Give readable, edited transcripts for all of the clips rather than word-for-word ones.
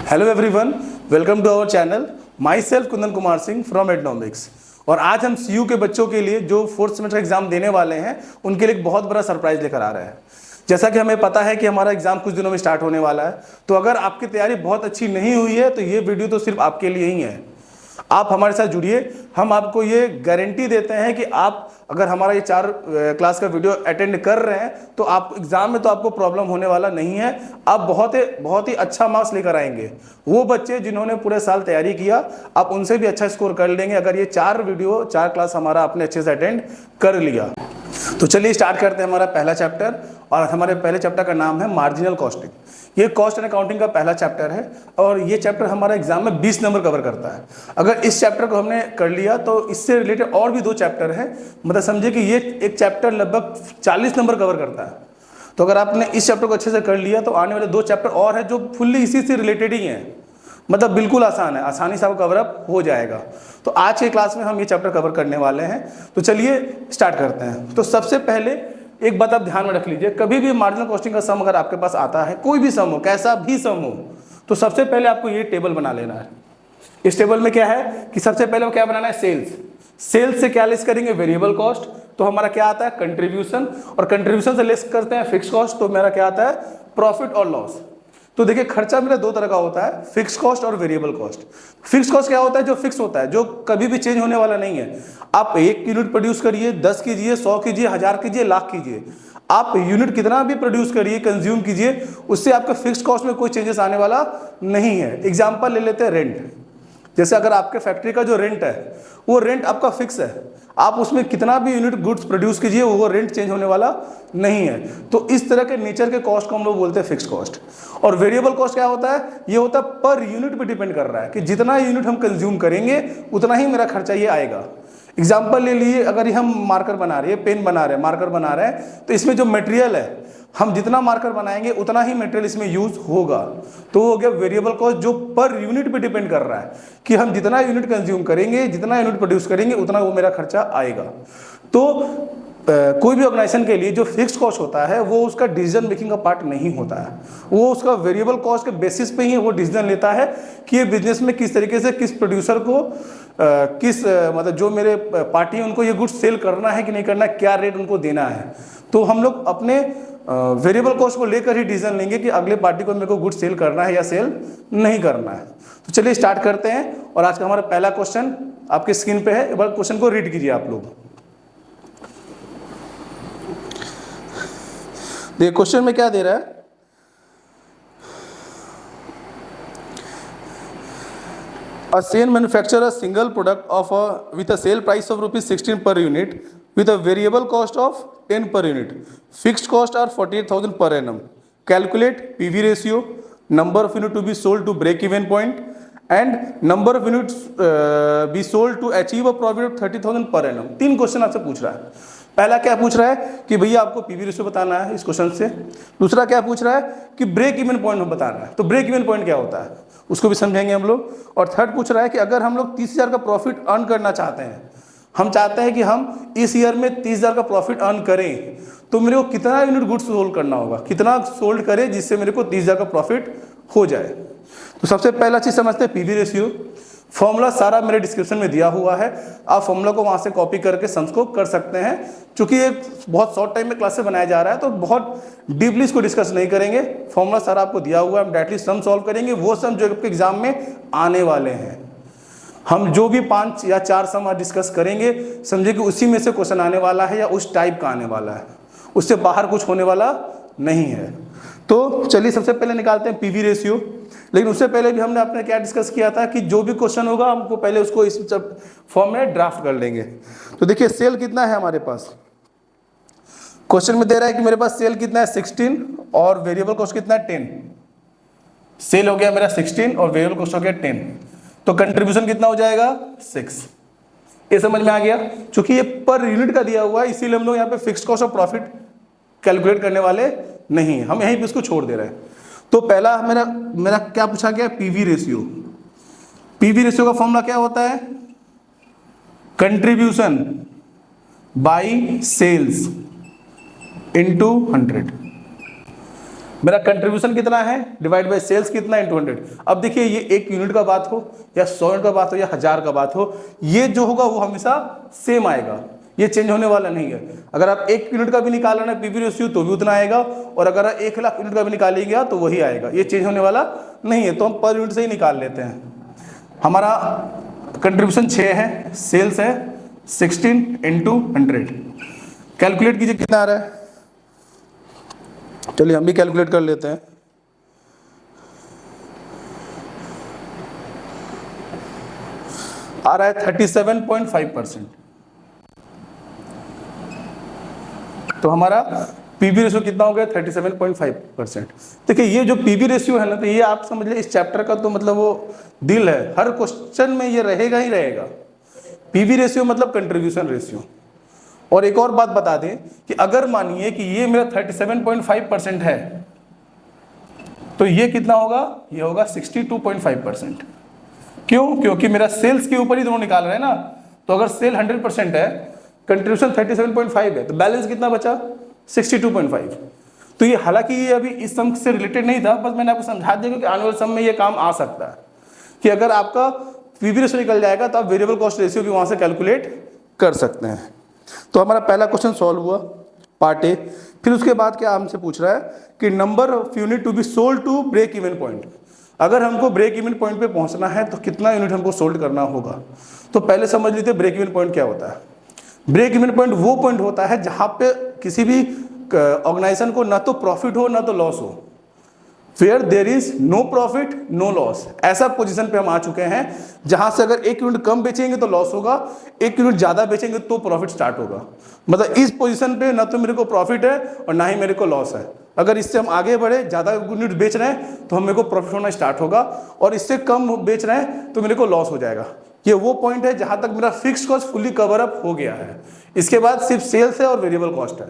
Hello everyone, welcome to our channel. Myself Kundan Kumar Singh from Adnomics. और आज हम CU के बच्चों के लिए जो फोर्थ सेमेस्टर एग्जाम देने वाले हैं उनके लिए एक बहुत बड़ा सरप्राइज लेकर आ रहे हैं। जैसा कि हमें पता है कि हमारा एग्जाम कुछ दिनों में स्टार्ट होने वाला है, तो अगर आपकी तैयारी बहुत अच्छी नहीं हुई है तो ये वीडियो तो सिर्फ आपके लिए ही है। आप हमारे साथ जुड़िए। हम आपको ये गारंटी देते हैं कि आप अगर हमारा ये 4 क्लास का वीडियो अटेंड कर रहे हैं तो आप एग्जाम में तो आपको प्रॉब्लम होने वाला नहीं है। आप बहुत ही अच्छा मार्क्स लेकर आएंगे। वो बच्चे जिन्होंने पूरे साल तैयारी किया, आप उनसे भी अच्छा स्कोर कर लेंगे अगर ये 4 क्लास हमारा आपने अच्छे से अटेंड कर लिया। तो चलिए स्टार्ट करते हैं हमारा पहला चैप्टर। और हमारे पहले चैप्टर का नाम है मार्जिनल कॉस्टिंग। ये कॉस्ट एंड अकाउंटिंग का पहला चैप्टर है और ये चैप्टर हमारा एग्जाम में 20 नंबर कवर करता है। अगर इस चैप्टर को हमने कर लिया तो इससे रिलेटेड और भी 2 चैप्टर हैं। मतलब समझिए कि ये एक चैप्टर लगभग 40 नंबर कवर करता है। तो अगर आपने इस चैप्टर को अच्छे से कर लिया तो आने वाले 2 चैप्टर और हैं जो फुल्ली इसी से रिलेटेड ही हैं। मतलब बिल्कुल आसान है, आसानी से आपको कवर अप हो जाएगा। तो आज के क्लास में हम ये चैप्टर कवर करने वाले हैं। तो चलिए स्टार्ट करते हैं। तो सबसे पहले एक बात आप ध्यान में रख लीजिए, कभी भी मार्जिनल कॉस्टिंग का सम अगर आपके पास आता है, कोई भी सम हो, कैसा भी सम हो, तो सबसे पहले आपको ये टेबल बना लेना है। इस टेबल में क्या है कि सबसे पहले क्या बनाना है, सेल्स। सेल्स से क्या लेस करेंगे, वेरिएबल कॉस्ट। तो हमारा क्या आता है, कंट्रीब्यूशन। और कंट्रीब्यूशन से लेस करते हैं फिक्स कॉस्ट, तो मेरा क्या आता है, प्रॉफिट और लॉस। तो देखिए खर्चा मेरा 2 तरह का होता है, फिक्स कॉस्ट और वेरिएबल कॉस्ट। फिक्स कॉस्ट क्या होता है, जो फिक्स होता है, जो कभी भी चेंज होने वाला नहीं है। आप 1 यूनिट प्रोड्यूस करिए, 10 कीजिए, 100 कीजिए, 1000 कीजिए, लाख कीजिए, आप यूनिट कितना भी प्रोड्यूस करिए, कंज्यूम कीजिए, उससे आपके फिक्स कॉस्ट में कोई चेंजेस आने वाला नहीं है। एग्जाम्पल ले लेते हैं रेंट। जैसे अगर आपके फैक्ट्री का जो रेंट है वो रेंट आपका फिक्स है, आप उसमें कितना भी यूनिट गुड्स प्रोड्यूस कीजिए वो रेंट चेंज होने वाला नहीं है। तो इस तरह के नेचर के कॉस्ट को हम लोग बोलते हैं फिक्स कॉस्ट। और वेरिएबल कॉस्ट क्या होता है, ये होता है पर यूनिट पे डिपेंड कर रहा है कि जितना यूनिट हम कंज्यूम करेंगे उतना ही मेरा खर्चा ये आएगा। एग्जाम्पल ले लिए, अगर हम मार्कर बना रहे हैं, पेन बना रहे हैं, मार्कर बना रहे हैं, तो इसमें जो मटेरियल है, हम जितना मार्कर बनाएंगे उतना ही मटेरियल इसमें यूज होगा। तो वो हो गया वेरिएबल कॉस्ट, जो पर यूनिट पे डिपेंड कर रहा है कि हम जितना यूनिट कंज्यूम करेंगे, जितना यूनिट प्रोड्यूस करेंगे, उतना वो मेरा खर्चा आएगा। तो कोई भी ऑर्गेनाइजेशन के लिए जो फिक्स कॉस्ट होता है वो उसका डिसीजन मेकिंग का पार्ट नहीं होता है। वो उसका वेरिएबल कॉस्ट के बेसिस पे ही वो डिसीजन लेता है कि ये बिजनेस में किस तरीके से, किस प्रोड्यूसर को मतलब जो मेरे पार्टी है उनको ये गुड्स सेल करना है कि नहीं करना है, क्या रेट उनको देना है। तो हम लोग अपने वेरिएबल कॉस्ट को लेकर ही डिसीजन लेंगे कि अगले पार्टी को मेरे को गुड्स सेल करना है या सेल नहीं करना है। तो चलिए स्टार्ट करते हैं। और आज का हमारा पहला क्वेश्चन आपके स्क्रीन पे है, एक बार क्वेश्चन को रीड कीजिए आप लोग। देखिए क्वेश्चन में क्या दे रहा है, A chain manufacture a single product with a sale price of ₹16 per unit with a variable cost of 10 per unit. Fixed cost are 48,000 per annum. Calculate PV ratio, number of units to be sold to break even point, and number of units be sold to achieve a profit of 30,000 per annum. 3 question आपसे पूछ रहा है। पहला क्या पूछ रहा है कि भैया आपको पीवी रेशियो बताना है इस क्वेश्चन से। दूसरा क्या पूछ रहा है कि ब्रेक इवन पॉइंट बताना है। तो ब्रेक इवन पॉइंट क्या होता है उसको भी समझेंगे हम लोग। और थर्ड पूछ रहा है कि अगर हम लोग 30,000 का प्रॉफिट अर्न करना चाहते हैं, हम चाहते हैं कि हम इस ईयर में 30,000 का प्रॉफिट अर्न करें, तो मेरे को कितना यूनिट गुड्स सोल्ड करना होगा, कितना सोल्ड करें जिससे मेरे को 30,000 का प्रॉफिट हो जाए। तो सबसे पहला चीज समझते हैं पीवी रेशियो। फॉर्मूला सारा मेरे डिस्क्रिप्शन में दिया हुआ है, आप फॉर्मूला को वहां से कॉपी करके सम्स को कर सकते हैं। चूंकि ये बहुत शॉर्ट टाइम में क्लास से बनाया जा रहा है तो बहुत डीपली इसको डिस्कस नहीं करेंगे। फॉर्मूला सारा आपको दिया हुआ है, हम डायरेक्टली सम सॉल्व करेंगे, वो सम जो आपके एग्जाम में आने वाले हैं। हम जो भी 5 या 4 सम डिस्कस करेंगे, समझे कि उसी में से क्वेश्चन आने वाला है या उस टाइप का आने वाला है, उससे बाहर कुछ होने वाला नहीं है। तो चलिए सबसे पहले निकालते हैं पीवी रेशियो। लेकिन उससे पहले भी हमने अपने क्या डिस्कस किया था कि जो भी क्वेश्चन होगा हमको पहले उसको इस फॉर्म में ड्राफ्ट कर लेंगे। तो देखिए सेल कितना है हमारे पास, क्वेश्चन में दे रहा है कि मेरे पास सेल कितना है 16 और वेरिएबल कॉस्ट कितना है 10। सेल हो गया मेरा 16 और वेरिएबल कॉस्ट हो गया 10, तो कंट्रीब्यूशन कितना हो जाएगा 6। ये समझ में आ गया। चूंकि ये पर यूनिट का दिया हुआ है इसीलिए हम लोग यहाँ पे फिक्स्ड कॉस्ट और प्रॉफिट कैलकुलेट करने वाले नहीं, हम यहीं पे इसको छोड़ दे रहे हैं। तो पहला मेरा क्या पूछा गया, पीवी रेशियो। पीवी रेशियो का फॉर्मूला क्या होता है, कंट्रीब्यूशन बाई सेल्स इनटू 100। मेरा कंट्रीब्यूशन कितना है डिवाइड बाय सेल्स कितना इनटू 100। अब देखिए ये 1 यूनिट का बात हो या 100 यूनिट का बात हो या 1000 का बात हो, ये जो होगा वो हमेशा सेम आएगा, ये चेंज होने वाला नहीं है। अगर आप 1 यूनिट का भी निकाल रहे हैं पीवी रेशियो तो भी उतना आएगा, और अगर आप 1 लाख यूनिट का भी निकालिएगा तो वही आएगा, ये चेंज होने वाला नहीं है। तो हम पर यूनिट से ही निकाल लेते हैं। हमारा कंट्रीब्यूशन 6 है, सेल्स है 16 इंटू 100। कैलकुलेट कीजिए कितना आ रहा है। चलिए हम भी कैलकुलेट कर लेते हैं। आ रहा है 37.5%। तो हमारा पीवी रेशियो कितना हो गया 37.5%। देखिए ये जो पीवी रेशियो है ना, तो ये आप समझ लीजिए इस चैप्टर का तो मतलब वो दिल है, हर क्वेश्चन में ये रहेगा ही रहेगा। पीवी रेशियो मतलब कंट्रीब्यूशन रेशियो। और एक और बात बता दें कि अगर मानिए कि ये मेरा 37.5% है तो ये कितना होगा, ये होगा 62.5%। क्यों? क्योंकि मेरा सेल्स के ऊपर ही दोनों निकाल रहे हैं ना। तो अगर सेल 100% है, कंट्रीब्यूशन 37.5 है, तो बैलेंस कितना बचा 62.5। तो ये हालांकि ये अभी इस सम से रिलेटेड नहीं था, बस मैंने आपको समझा दिया कि आने वाले सम में ये काम आ सकता है कि अगर आपका पीवी रेशियो निकल जाएगा तो आप वेरिएबल कॉस्ट रेशियो भी वहां से कैलकुलेट कर सकते हैं। तो हमारा पहला क्वेश्चन सॉल्व हुआ पार्ट ए। फिर उसके बाद क्या हमसे पूछ रहा है कि number of unit to be sold to break even point. अगर हमको ब्रेक इवन पॉइंट पे पहुंचना है तो कितना यूनिट हमको सोल्ड करना होगा। तो पहले समझ लीजिए ब्रेक इवन पॉइंट क्या होता है। ब्रेक इवन पॉइंट वो पॉइंट होता है जहां पे किसी भी ऑर्गेनाइजेशन को ना तो प्रॉफिट हो ना तो लॉस हो, where there is no profit no loss. ऐसा पोजीशन पे हम आ चुके हैं जहां से अगर 1 यूनिट कम बेचेंगे तो लॉस होगा, 1 यूनिट ज्यादा बेचेंगे तो प्रॉफिट स्टार्ट होगा। मतलब इस पोजीशन पे ना तो मेरे को प्रॉफिट है और ना ही मेरे को लॉस है। अगर इससे हम आगे बढ़े, ज्यादा यूनिट बेच रहे हैं तो मेरे को प्रॉफिट होना स्टार्ट होगा, और इससे कम बेच रहे हैं तो मेरे को लॉस हो जाएगा। ये वो पॉइंट है जहां तक मेरा fix cost fully cover up हो गया है। इसके बाद सिर्फ सेल्स है और वेरिएबल कॉस्ट है।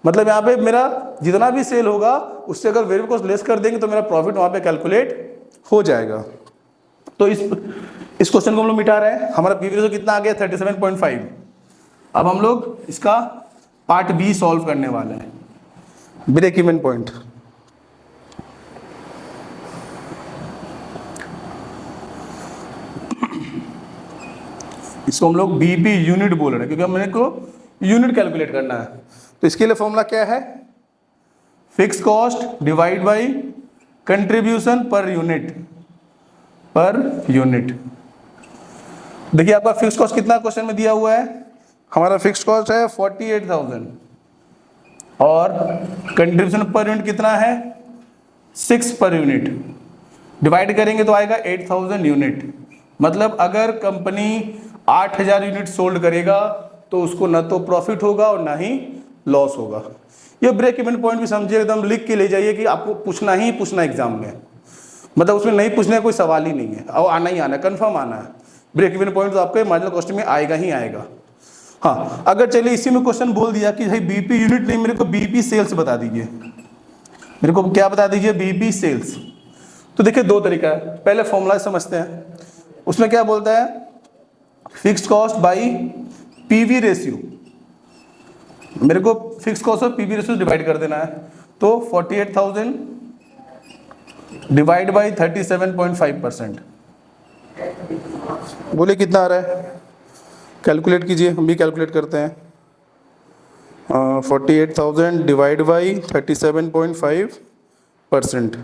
मतलब यहाँ पे मेरा जितना भी सेल होगा उससे अगर वेरिएबल कॉस्ट लेस कर देंगे तो मेरा प्रॉफिट वहां पे कैलकुलेट हो जाएगा। तो इस क्वेश्चन को हम लोग मिटा रहे हैं। हमारा पीवी रेशियो कितना आ गया 37.5। अब हम लोग इसका पार्ट बी सॉल्व करने वाले हैं, ब्रेक इवन पॉइंट। इसको हम लोग बीपी यूनिट बोल रहे हैं क्योंकि मेरे को यूनिट कैलकुलेट करना है। तो इसके लिए फॉर्मूला क्या है, fix cost divide by contribution per unit. देखिए आपका फिक्स कॉस्ट कितना क्वेश्चन में दिया हुआ है, हमारा फिक्स कॉस्ट है 48,000 और कंट्रीब्यूशन पर यूनिट कितना है 6 पर यूनिट। डिवाइड करेंगे तो आएगा 8,000 यूनिट। मतलब अगर कंपनी 8,000 यूनिट सोल्ड करेगा तो उसको ना तो प्रॉफिट होगा और ना ही लॉस होगा। ये ब्रेक इवन पॉइंट भी समझिए, एकदम लिख के ले जाइए कि आपको पूछना ही पूछना एग्जाम में। मतलब उसमें नहीं पूछने का कोई सवाल ही नहीं है, और आना ही आना है, कंफर्म आना है। ब्रेक इवन पॉइंट तो आपके मार्जिनल कॉस्ट में आएगा ही आएगा। हाँ, अगर चलिए इसी में क्वेश्चन बोल दिया कि भाई बीपी यूनिट नहीं, मेरे को बीपी सेल्स बता दीजिए। मेरे को क्या बता दीजिए, बीपी सेल्स। तो देखिए दो तरीका है, पहले फॉर्मूला समझते हैं। उसमें क्या बोलता है, fixed cost by PV ratio. मेरे को फिक्स कॉस्ट और पीवी रेशियो डिवाइड कर देना है। तो 48,000 डिवाइड बाई 37.5%। बोले कितना आ रहा है, कैलकुलेट कीजिए, हम भी कैलकुलेट करते हैं। 48,000 डिवाइड बाई 37.5%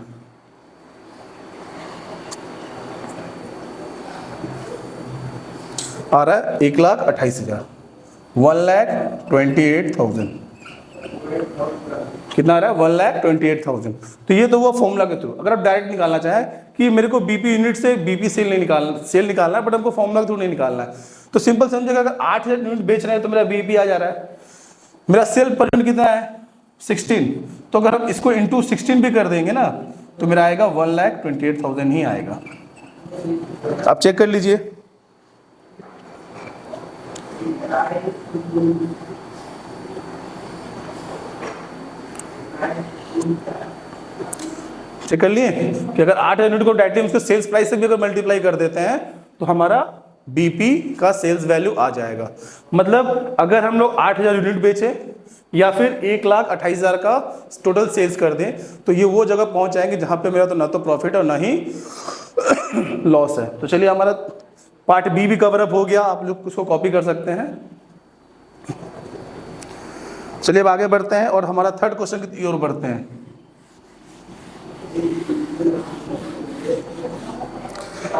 आ रहा है 1,28,000, 1,28,000। कितना आ रहा है 1,28,000। तो ये तो वो फॉर्मूला के थ्रू। अगर आप डायरेक्ट निकालना चाहें कि मेरे को बीपी यूनिट से बीपी सेल नहीं निकालना, सेल निकालना है बट हमको फॉर्मूला के थ्रू नहीं निकालना है, तो सिंपल समझेगा अगर 8,000 यूनिट बेच रहे हैं तो मेरा बीपी आ जा रहा है। मेरा सेल पर यूनिट कितना है 16, तो अगर हम इसको इंटू 16 भी कर देंगे ना तो मेरा आएगा 1,28,000 ही आएगा। आप चेक कर लीजिए। चेक कर लिए कि अगर 8,000 यूनिट को डायरेक्टली उसके सेल्स प्राइस से भी अगर मल्टीप्लाई कर देते हैं तो हमारा बीपी का सेल्स वैल्यू आ जाएगा। मतलब अगर हम लोग 8,000 यूनिट बेचे या फिर 1,28,000 का टोटल सेल्स कर दें, तो ये वो जगह पहुंच जाएंगे जहां पे मेरा तो ना तो प्रॉफिट और ना ही लॉस है। तो चलिए हमारा पार्ट बी भी कवर अप हो गया, आप लोग उसको कॉपी कर सकते हैं। चलिए अब आगे बढ़ते हैं और हमारा थर्ड क्वेश्चन की ओर बढ़ते हैं।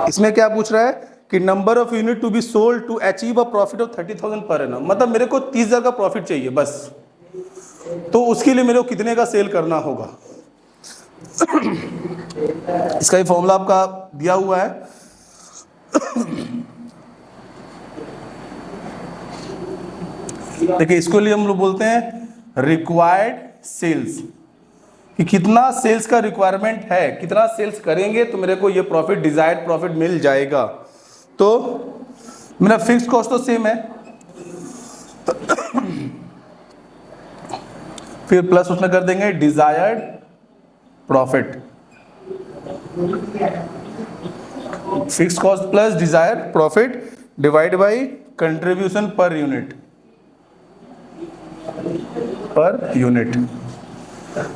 इसमें क्या पूछ रहा है कि number of unit to be sold to achieve a profit of 30,000 per annum, मतलब मेरे को 30,000 का प्रॉफिट चाहिए बस, तो उसके लिए मेरे को कितने का सेल करना होगा। इसका ये फॉर्मूला आपका दिया हुआ है। देखिए इसको लिए हम लोग बोलते हैं रिक्वायर्ड सेल्स, कि कितना सेल्स का रिक्वायरमेंट है, कितना सेल्स करेंगे तो मेरे को ये प्रॉफिट, डिजायर्ड प्रॉफिट मिल जाएगा। तो मेरा फिक्स कॉस्ट तो सेम है, फिर प्लस उसमें कर देंगे desired profit, fix cost plus desired profit divide by contribution per unit.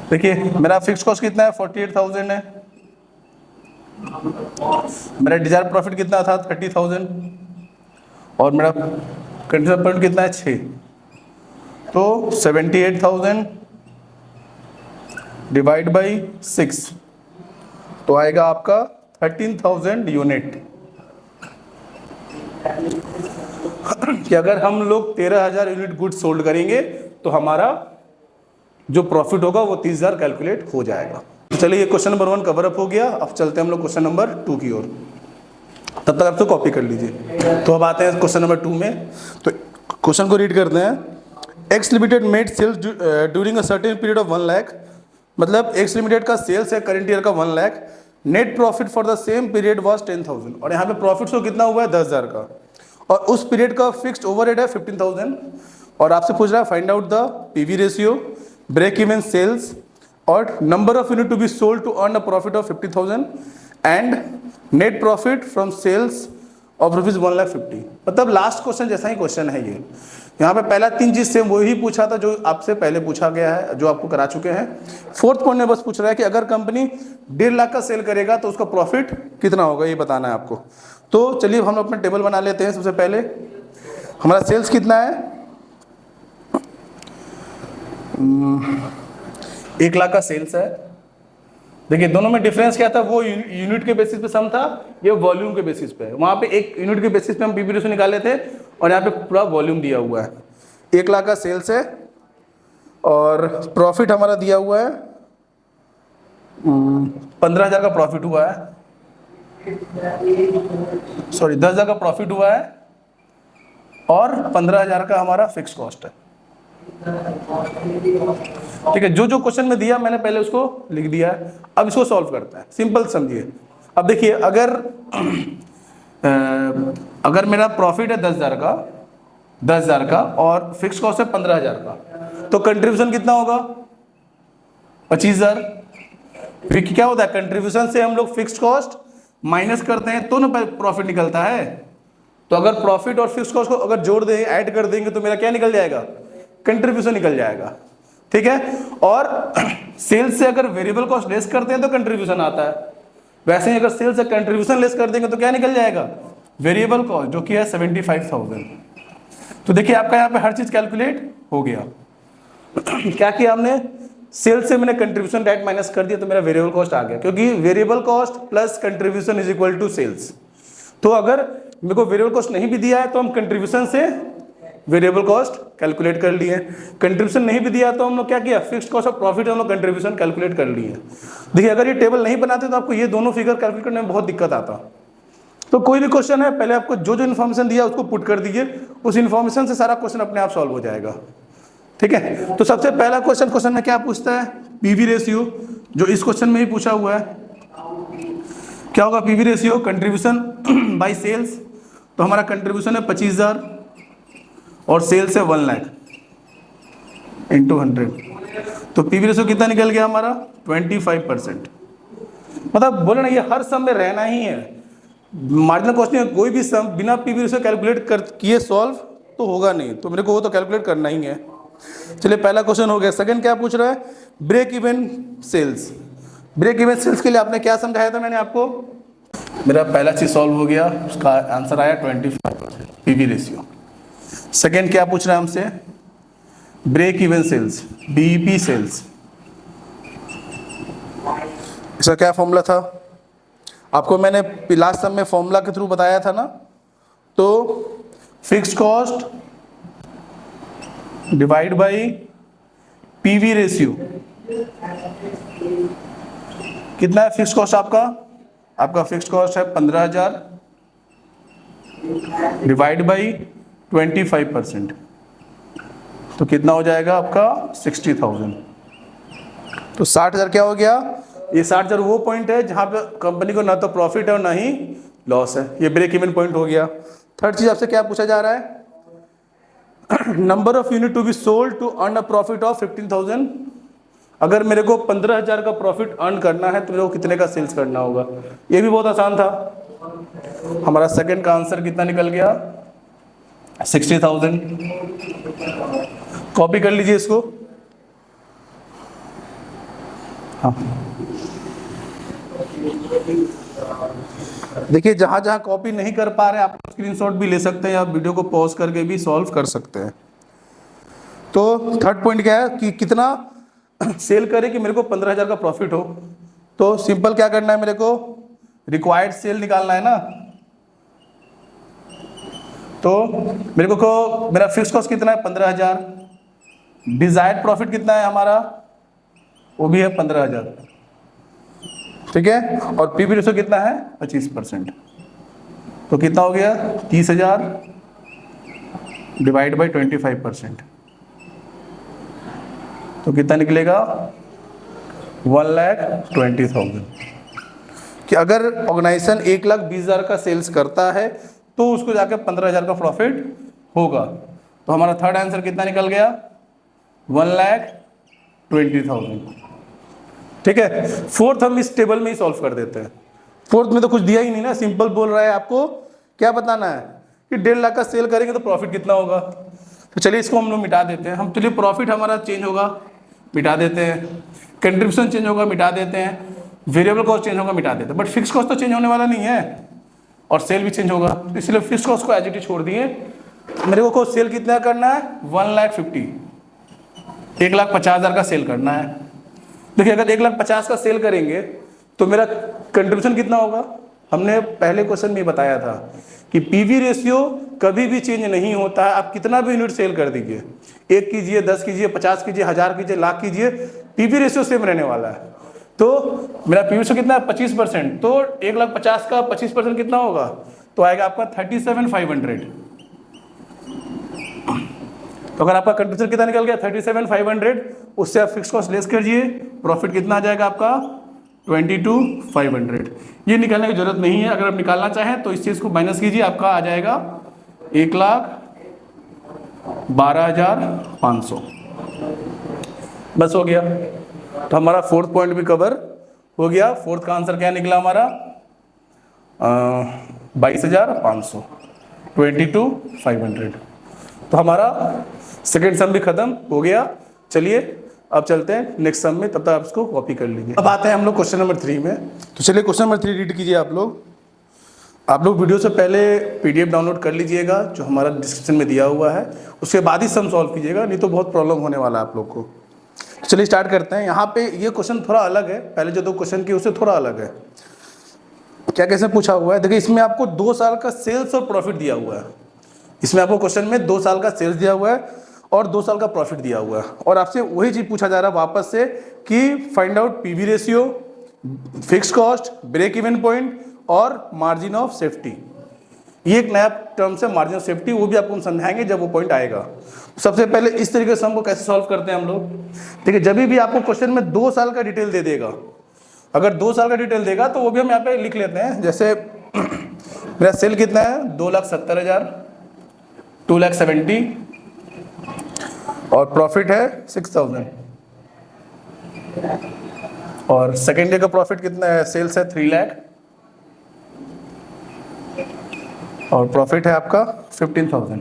देखिए मेरा फिक्स कॉस्ट कितना है, 48,000 है, मेरा डिजायर्ड प्रॉफिट कितना था 30,000, और मेरा कंट्रीब्यूशन पर कितना है 6, तो 78,000 डिवाइड बाई 6 तो आएगा आपका 13,000 यूनिट। कि अगर हम लोग 13,000 यूनिट गुड सोल्ड करेंगे तो हमारा जो प्रॉफिट होगा वो 30,000 कैलकुलेट हो जाएगा। तो चलिए ये क्वेश्चन नंबर 1 कवर अप हो गया। अब चलते हैं हम लोग क्वेश्चन नंबर 2 की ओर, तब तक आप तो कॉपी कर लीजिए। तो अब आते हैं क्वेश्चन नंबर 2 में। तो क्वेश्चन को रीड करते हैं। X limited made sales during a certain period of 1 lakh, मतलब एक्स लिमिटेड का सेल्स है करंट ईयर का 1 lakh, net profit for the same period was 10,000, और यहाँ पे प्रॉफिट तो कितना हुआ है 10,000 का, और उस पीरियड का फिक्स्ड ओवरहेड है 15,000, और आपसे पूछ रहा है find out the PV ratio, break even sales और number of unit to be sold to earn a profit of 50,000 and net profit from sales of ₹1,50,000। मतलब लास्ट क्वेश्चन जैसा ही क्वेश्चन है ये। यहाँ पे पहला 3 चीज से वही पूछा था जो आपसे पहले पूछा गया है, जो आपको करा चुके हैं। फोर्थ पॉइंट में बस पूछ रहा है कि अगर कंपनी 1.5 लाख का सेल करेगा तो उसका प्रॉफिट कितना होगा, ये बताना है आपको। तो चलिए हम अपना टेबल बना लेते हैं। सबसे पहले हमारा सेल्स कितना है, 1 लाख का सेल्स है। देखिए दोनों में डिफरेंस क्या था, वो यूनिट के बेसिस पे सम था, ये वॉल्यूम के बेसिस पे। वहां पे एक यूनिट के बेसिस पे हम पीवी रेशियो निकाले थे, और यहाँ पे पूरा वॉल्यूम दिया हुआ है। 1 लाख का सेल्स है और प्रॉफिट हमारा दिया हुआ है 15,000 का प्रॉफिट हुआ है, सॉरी 10,000 का प्रॉफिट हुआ है, और 15,000 का हमारा फिक्स कॉस्ट है। ठीक है, जो जो क्वेश्चन में दिया मैंने पहले उसको लिख दिया है। अब इसको सॉल्व करते हैं, सिंपल समझिए। अब देखिए अगर मेरा प्रॉफिट है 10,000 का और फिक्स कॉस्ट है 15,000 का, तो कंट्रीब्यूशन कितना होगा 25,000। फिर क्या होता है, कंट्रीब्यूशन से हम लोग फिक्स कॉस्ट माइनस करते हैं तो ना प्रॉफिट निकलता है। तो अगर प्रॉफिट और फिक्स कॉस्ट को अगर जोड़ दें, ऐड कर देंगे, तो मेरा क्या निकल जाएगा, कंट्रीब्यूशन निकल जाएगा। ठीक है, और सेल्स से अगर वेरिएबल कॉस्ट लेस करते हैं तो कंट्रीब्यूशन आता है, वैसे ही अगर सेल्स से कंट्रीब्यूशन लेस कर देंगे तो क्या निकल जाएगा, वेरिएबल कॉस्ट, जो कि है 75,000। तो देखिए आपका यहाँ पे हर चीज कैलकुलेट हो गया। क्या किया हमने, सेल्स से मैंने कंट्रीब्यूशन डायरेक्ट माइनस कर दिया, तो मेरा वेरिएबल कॉस्ट आ गया, क्योंकि variable cost plus contribution is equal to sales. तो अगर मेरे को वेरिएबल कॉस्ट नहीं भी दिया है तो हम कंट्रीब्यूशन से वेरिएबल कॉस्ट कैलकुलेट कर लिए। कंट्रीब्यूशन नहीं भी दिया तो हम लोग क्या किया, फिक्स्ड कॉस्ट और प्रॉफिट हम लोग कंट्रीब्यूशन कैलकुलेट कर लिए। देखिए अगर ये टेबल नहीं बनाते तो आपको ये दोनों फिगर कैलकुलेट करने में बहुत दिक्कत आता। तो कोई भी क्वेश्चन है, पहले आपको जो जो इन्फॉर्मेशन दिया उसको पुट कर दीजिए, उस इन्फॉर्मेशन से सारा क्वेश्चन अपने आप सॉल्व हो जाएगा। ठीक है, तो सबसे पहला क्वेश्चन में क्या पूछता है, पीवी रेशियो, जो इस क्वेश्चन में ही पूछा हुआ है। क्या होगा PV ratio, contribution by sales. तो हमारा कंट्रीब्यूशन है 25,000 और सेल्स है 1 लाख इंटू 100, तो पीवी रेशियो कितना निकल गया हमारा 25%। मतलब बोले ना, ये हर सम में रहना ही है। मार्जिनल कॉस्टिंग में कोई भी सम बिना पीवी रेशियो कैलकुलेट कर किए सॉल्व तो होगा नहीं, तो मेरे को वो तो कैलकुलेट करना ही है। चलिए पहला क्वेश्चन हो गया। सेकंड क्या पूछ रहा है, break even sales. Break even sales के लिए आपने क्या समझाया था मैंने आपको, मेरा पहला चीज सॉल्व हो गया, उसका आंसर आया 25% पीवी रेशियो। सेकंड क्या पूछ रहा है हमसे, break even sales, BEP sales. इसका क्या फॉर्मूला था आपको मैंने लास्ट समय में फॉर्मूला के थ्रू बताया था ना, तो fixed cost divide by PV ratio. कितना है फिक्स्ड कॉस्ट आपका, आपका फिक्स्ड कॉस्ट है 15,000 डिवाइड बाई 25%, तो कितना हो जाएगा आपका 60,000। तो 60,000 क्या हो गया, ये 60,000 वो पॉइंट है जहां पे कंपनी को ना तो प्रॉफिट है और ना ही लॉस है, ये ब्रेक इवन पॉइंट हो गया। थर्ड चीज आपसे क्या पूछा जा रहा है, number of unit to be sold to earn a profit of 15,000। अगर मेरे को 15,000 का प्रॉफिट अर्न करना है तो मेरे को कितने का सेल्स करना होगा, ये भी बहुत आसान था। हमारा सेकंड का आंसर कितना निकल गया, 60,000। कॉपी कर लीजिए इसको। हाँ देखिए, जहां जहां कॉपी नहीं कर पा रहे हैं आप स्क्रीनशॉट भी ले सकते हैं या वीडियो को पॉज करके भी सॉल्व कर सकते हैं। तो थर्ड पॉइंट क्या है कि कितना सेल करे कि मेरे को 15,000 का प्रॉफिट हो। तो सिंपल क्या करना है, मेरे को रिक्वायर्ड सेल निकालना है ना। तो मेरे को मेरा फिक्स कॉस्ट कितना है 15,000, डिजायर्ड प्रॉफिट कितना है हमारा, वो भी है 15,000, ठीक है। और पीवी रेशियो कितना है 25%, तो कितना हो गया 30,000 डिवाइड बाई 25%, तो कितना निकलेगा 1,20,000। कि अगर ऑर्गेनाइजेशन 1,20,000 का सेल्स करता है तो उसको जाकर 15,000 का प्रॉफिट होगा। तो हमारा थर्ड आंसर कितना निकल गया 1,20,000, ठीक है। फोर्थ हम इस टेबल में ही सॉल्व कर देते हैं। फोर्थ में तो कुछ दिया ही नहीं ना, सिंपल बोल रहा है आपको क्या बताना है कि 1.5 लाख का सेल करेंगे तो प्रॉफिट कितना होगा। तो चलिए इसको हम लोग मिटा देते हैं। हम चलिए प्रॉफिट हमारा चेंज होगा, मिटा देते हैं। कंट्रीब्यूशन चेंज होगा, मिटा देते हैं। वेरिएबल कॉस्ट चेंज होगा, मिटा देते हैं। बट फिक्स कॉस्ट तो चेंज होने वाला नहीं है और सेल भी चेंज होगा, इसलिए फिक्स कॉस्ट को एज इट इज छोड़ दिए। मेरे को सेल कितना करना है 1,50,000, 1,50,000 का सेल करना है। देखिए अगर 1,50,000 का सेल करेंगे तो मेरा कंट्रीब्यूशन कितना होगा, हमने पहले क्वेश्चन में बताया था कि पीवी रेशियो कभी भी चेंज नहीं होता है। आप कितना भी यूनिट सेल कर दीजिए, 1 कीजिए, 10 कीजिए, 50 कीजिए, 1000 कीजिए, लाख कीजिए, पीवी रेशियो सेम रहने वाला है। तो मेरा पीवी रेशियो कितना है 25%, तो 1,50,000 का 25% कितना होगा, तो आएगा आपका 37,500। तो अगर आपका कंट्रीब्यूशन कितना निकल गया 37,500, उससे आप फिक्स कॉस्ट लेस कीजिए, प्रॉफिट कितना आ जाएगा आपका 22,500। ये निकालने की जरूरत नहीं है, अगर आप निकालना चाहें तो इस चीज को माइनस कीजिए, आपका आ जाएगा 1,12,500। बस हो गया। तो हमारा फोर्थ पॉइंट भी कवर हो गया। फोर्थ का आंसर क्या निकला हमारा 22,500, 22,500। तो हमारा सेकेंड सम भी खत्म हो गया। चलिए अब चलते हैं नेक्स्ट सम में, तब तक आप इसको कॉपी कर लीजिए। अब आते हैं हम लोग क्वेश्चन नंबर 3 में। तो चलिए क्वेश्चन नंबर 3 रीड कीजिए आप लोग। वीडियो से पहले पीडीएफ डाउनलोड कर लीजिएगा जो हमारा डिस्क्रिप्शन में दिया हुआ है, उसके बाद ही सम सॉल्व कीजिएगा, नहीं तो बहुत प्रॉब्लम होने वाला है आप लोग को। चलिए स्टार्ट करते हैं। यहाँ पे ये क्वेश्चन थोड़ा अलग है, पहले जो 2 क्वेश्चन किए उससे थोड़ा अलग है। क्या कैसे पूछा हुआ है, देखिए इसमें आपको 2 साल का सेल्स और प्रॉफिट दिया हुआ है। इसमें आपको क्वेश्चन में 2 साल का सेल्स दिया हुआ है और 2 साल का प्रॉफिट दिया हुआ है, और आपसे वही चीज पूछा जा रहा है वापस से कि find out PV ratio, fixed cost, break even point और मार्जिन ऑफ सेफ्टी। ये एक नया टर्म्स है मार्जिन ऑफ सेफ्टी, वो भी आपको हम समझाएंगे जब वो पॉइंट आएगा। सबसे पहले इस तरीके से हमको कैसे सॉल्व करते हैं हम लोग। देखिए जब भी आपको क्वेश्चन में 2 साल का डिटेल दे देगा, अगर 2 साल का डिटेल देगा तो वो भी हम यहाँ पे लिख लेते हैं। जैसे मेरा सेल कितना है 2,70,000, 2,70,000 और प्रॉफिट है 6,000, और सेकेंड डे का प्रॉफिट कितना है, सेल्स है 3 लाख और प्रॉफिट है आपका 15,000।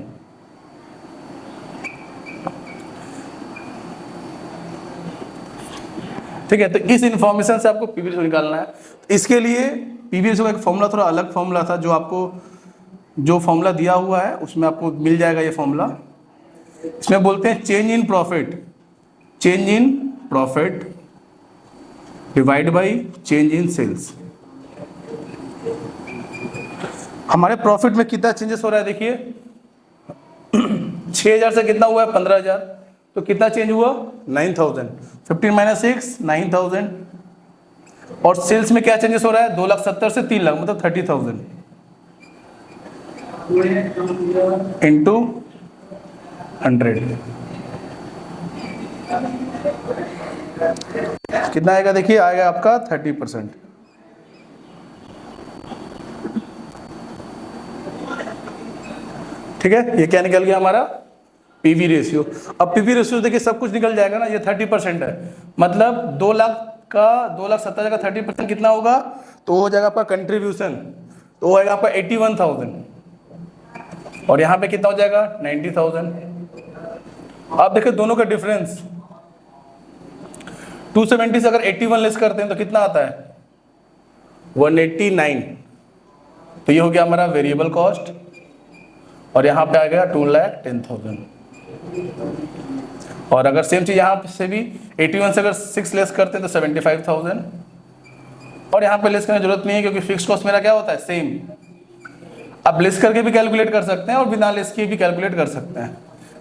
ठीक है, तो इस इंफॉर्मेशन से आपको पीवी रेशियो निकालना है। तो इसके लिए पीवी रेशियो का एक फॉर्मूला, थोड़ा अलग फॉर्मूला था, जो आपको जो फॉर्मूला दिया हुआ है उसमें आपको मिल जाएगा ये फॉर्मूला। इसमें बोलते हैं change in profit, change in profit divide by change in sales. हमारे प्रॉफिट में कितना चेंजेस हो रहा है देखिए, 6000 से कितना हुआ है 15000, तो कितना चेंज हुआ 9000, 15 माइनस 6 9000। और सेल्स में क्या चेंजेस हो रहा है 2,70,000 से 3 लाख, मतलब 30,000 इंटू 100 कितना आएगा देखिए, आएगा आपका 30%। ठीक है, ये क्या निकल गया हमारा पीवी रेशियो। अब पीवी रेशियो देखिए सब कुछ निकल जाएगा ना, ये 30% है, मतलब 2 लाख का 2,70,000 का 30% कितना होगा, तो हो जाएगा आपका कंट्रीब्यूशन, तो होगा आपका 81,000, और यहाँ पे कितना हो जाएगा 90,000। आप देखिए दोनों का डिफरेंस, 270 से अगर 81 लेस करते हैं तो कितना आता है 189, तो ये हो गया हमारा वेरिएबल कॉस्ट, और यहाँ पे आ गया 2,10,000। और अगर सेम चीज यहाँ से भी 81 से अगर 6 लेस करते हैं तो 75,000, और यहाँ पे लेस करने की जरूरत नहीं है क्योंकि फिक्स कॉस्ट मेरा क्या होता है सेम। आप लेस करके भी कैलकुलेट कर सकते हैं और बिना लेस किए भी कैलकुलेट कर सकते हैं।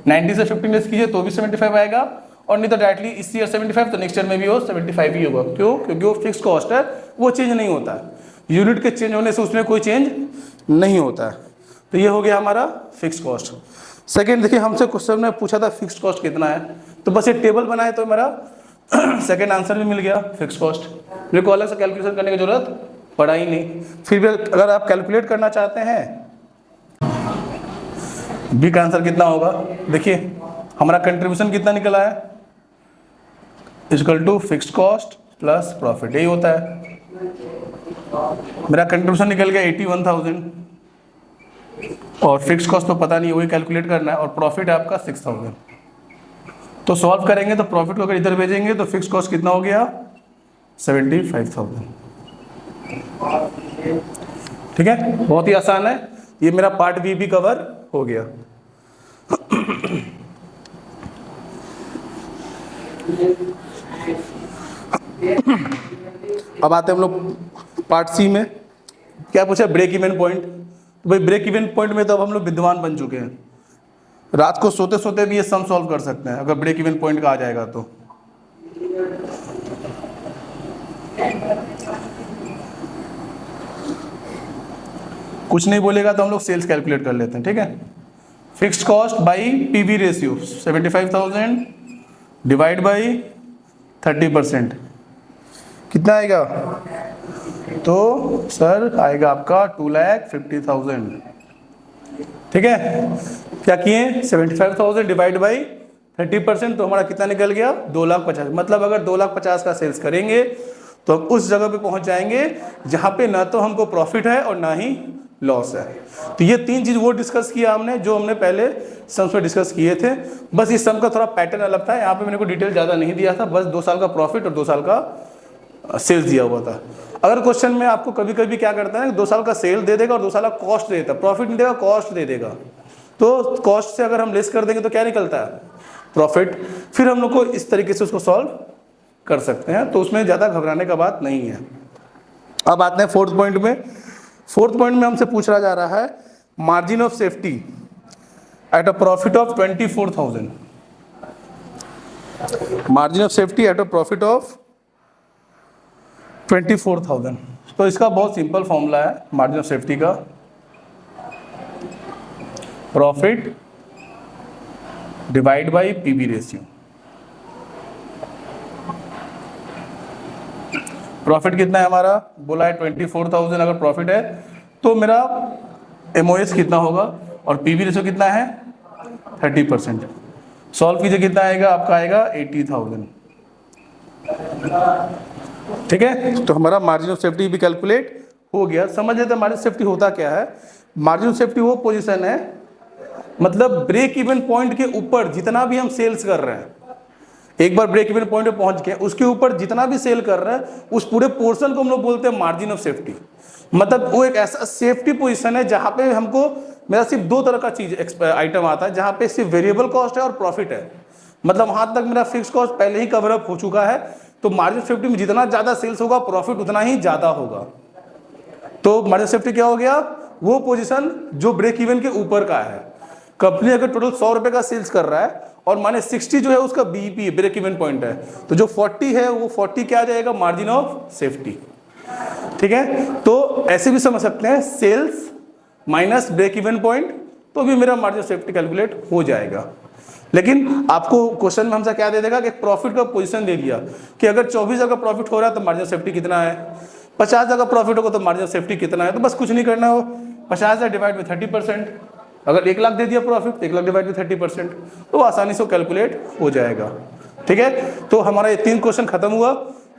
90 से 15 लेस कीजिए तो भी 75 आएगा, और नहीं तो डायरेक्टली इस ईयर 75 तो नेक्स्ट ईयर में भी वो 75 ही होगा। क्यों? क्योंकि वो फिक्स कॉस्ट है, वो चेंज नहीं होता है, यूनिट के चेंज होने से उसमें कोई चेंज नहीं होता है। तो ये हो गया हमारा फिक्स कॉस्ट। सेकेंड देखिए, हमसे क्वेश्चन में पूछा था फिक्स कॉस्ट कितना है, तो बस ये टेबल बनाए तो मेरा सेकेंड आंसर भी मिल गया फिक्स कॉस्ट। मेरे को अलग से कैलकुलेशन करने की जरूरत पड़ा ही नहीं। फिर भी अगर आप कैलकुलेट करना चाहते हैं बी का आंसर कितना होगा, देखिए हमारा कंट्रीब्यूशन कितना निकला है, equal to fixed cost plus profit, यही होता है। मेरा कंट्रीब्यूशन निकल गया 81,000, और फिक्स कॉस्ट तो पता नहीं, वही कैलकुलेट करना है, और प्रॉफिट है आपका 6,000। तो सॉल्व करेंगे तो प्रॉफिट को अगर इधर भेजेंगे तो फिक्स कॉस्ट कितना हो गया 75,000। ठीक है, बहुत ही आसान है, ये मेरा पार्ट बी भी कवर हो गया। अब आते हैं हम लोग पार्ट सी में। क्या पूछा, ब्रेक इवन पॉइंट। तो भाई ब्रेक इवन पॉइंट में तो अब हम लोग विद्वान बन चुके हैं, रात को सोते सोते भी ये सम सॉल्व कर सकते हैं अगर ब्रेक इवन पॉइंट का आ जाएगा तो। कुछ नहीं बोलेगा तो हम लोग सेल्स कैलकुलेट कर लेते हैं। ठीक है, fixed cost by PV ratio 75,000 divide by 30%, कितना आएगा, तो सर आएगा आपका 2,50,000। ठीक है, क्या किए 75,000 डिवाइड बाई 30%, तो हमारा कितना निकल गया 2,50,000। मतलब अगर 2,50,000 का सेल्स करेंगे तो हम उस जगह पे पहुंच जाएंगे जहां पे ना तो हमको प्रॉफिट है और ना ही लॉस है। तो ये तीन चीज वो डिस्कस किया हमने जो हमने पहले सम्स में डिस्कस किए थे। बस इस सम का थोड़ा पैटर्न अलग था, यहाँ पे मैंने को डिटेल ज़्यादा नहीं दिया था, बस 2 साल का प्रॉफिट और 2 साल का सेल्स दिया हुआ था। अगर क्वेश्चन में आपको कभी कभी क्या करता है 2 साल का सेल दे देगा और 2 साल का कॉस्ट दे देता, प्रॉफिट नहीं देगा कॉस्ट दे देगा, तो कॉस्ट से अगर हम लेस कर देंगे तो क्या निकलता है प्रॉफिट। फिर हम लोग को इस तरीके से उसको सॉल्व कर सकते हैं, तो उसमें ज़्यादा घबराने का बात नहीं है। अब आते हैं फोर्थ पॉइंट में। फोर्थ पॉइंट में हमसे पूछा जा रहा है margin of safety at a profit of 24,000। Margin of safety at a profit of 24,000। तो इसका बहुत सिंपल फॉर्मूला है मार्जिन ऑफ सेफ्टी का, profit divide by PV ratio. Profit कितना है हमारा, बोला है 24,000 अगर प्रॉफिट है तो मेरा एमओएस कितना होगा, और पीवी रेशियो कितना है 30%। सॉल्व कीजिए कितना आएगा, आपका आएगा 80,000। ठीक है, तो हमारा मार्जिन ऑफ सेफ्टी भी कैलकुलेट हो गया। समझ लेते हैं मार्जिन ऑफ सेफ्टी होता क्या है। मार्जिन ऑफ सेफ्टी वो पोजीशन है, मतलब ब्रेक इवन पॉइंट के ऊपर जितना भी हम सेल्स कर रहे हैं, एक बार ब्रेक इवन पॉइंट पे पहुंच गए, उसके ऊपर जितना भी सेल कर रहा है उस पूरे पोर्शन को हम लोग बोलते हैं मार्जिन ऑफ सेफ्टी। मतलब वो एक ऐसा सेफ्टी पोजीशन है जहां पे हमको, मेरा सिर्फ दो तरह का चीज आइटम आता है, जहां पे सिर्फ वेरिएबल कॉस्ट है और प्रॉफिट है। मतलब वहां तक मेरा फिक्स कॉस्ट पहले ही कवर अप हो चुका है, तो मार्जिन ऑफ सेफ्टी में जितना ज्यादा सेल्स होगा प्रॉफिट उतना ही ज्यादा होगा। तो मार्जिन ऑफ सेफ्टी क्या हो गया, वो पोजीशन जो ब्रेक इवन के ऊपर का है। कंपनी अगर टोटल 100 रुपए का सेल्स कर रहा है और माने 60 जो है उसका बीईपी है, ब्रेक इवन पॉइंट है, तो जो 40 है वो 40 क्या आ जाएगा, मार्जिन ऑफ सेफ्टी। ठीक है, तो ऐसे भी समझ सकते हैं, sales minus break even point, तो भी मेरा मार्जिन ऑफ सेफ्टी कैलकुलेट हो जाएगा। लेकिन आपको क्वेश्चन में हमसे क्या दे देगा कि प्रॉफिट का पोजीशन दे दिया कि अगर 24,000 का प्रॉफिट हो रहा है तो मार्जिन ऑफ सेफ्टी कितना है, 50,000 का प्रॉफिट होगा तो मार्जिन ऑफ सेफ्टी कितना है। तो बस कुछ नहीं करना हो, 50,000 डिवाइड में 30%, अगर 1 लाख दे दिया प्रॉफिट तो 1 लाख डिवाइड में 30%, तो आसानी से कैलकुलेट हो जाएगा। ठीक है, तो हमारा ये 3 क्वेश्चन खत्म हुआ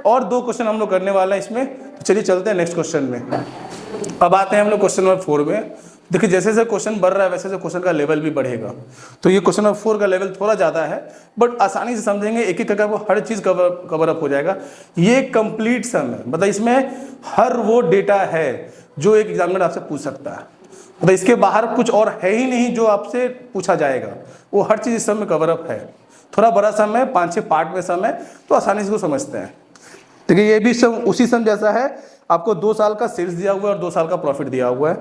और 2 क्वेश्चन हम लोग करने वाले हैं इसमें। तो चलिए चलते हैं नेक्स्ट क्वेश्चन में। अब आते हैं हम लोग क्वेश्चन नंबर 4 में। देखिए जैसे जैसे क्वेश्चन बढ़ रहा है वैसे वैसे क्वेश्चन का लेवल भी बढ़ेगा। तो ये क्वेश्चन नंबर 4 का लेवल थोड़ा ज़्यादा है, बट आसानी से समझेंगे, एक एक करके वो हर चीज़ कवर अप हो जाएगा। ये कंप्लीट सम है, मतलब इसमें हर वो डेटा है जो एक एग्जामिनर आपसे पूछ सकता है। मतलब इसके बाहर कुछ और है ही नहीं जो आपसे पूछा जाएगा, वो हर चीज़ इस सम में कवर अप है। थोड़ा बड़ा सम है, 5-6 पार्ट में सम है, तो आसानी से वो समझते हैं। देखिए ये भी सम उसी सम जैसा है, आपको 2 साल का सेल्स दिया हुआ है और 2 साल का प्रॉफिट दिया हुआ है।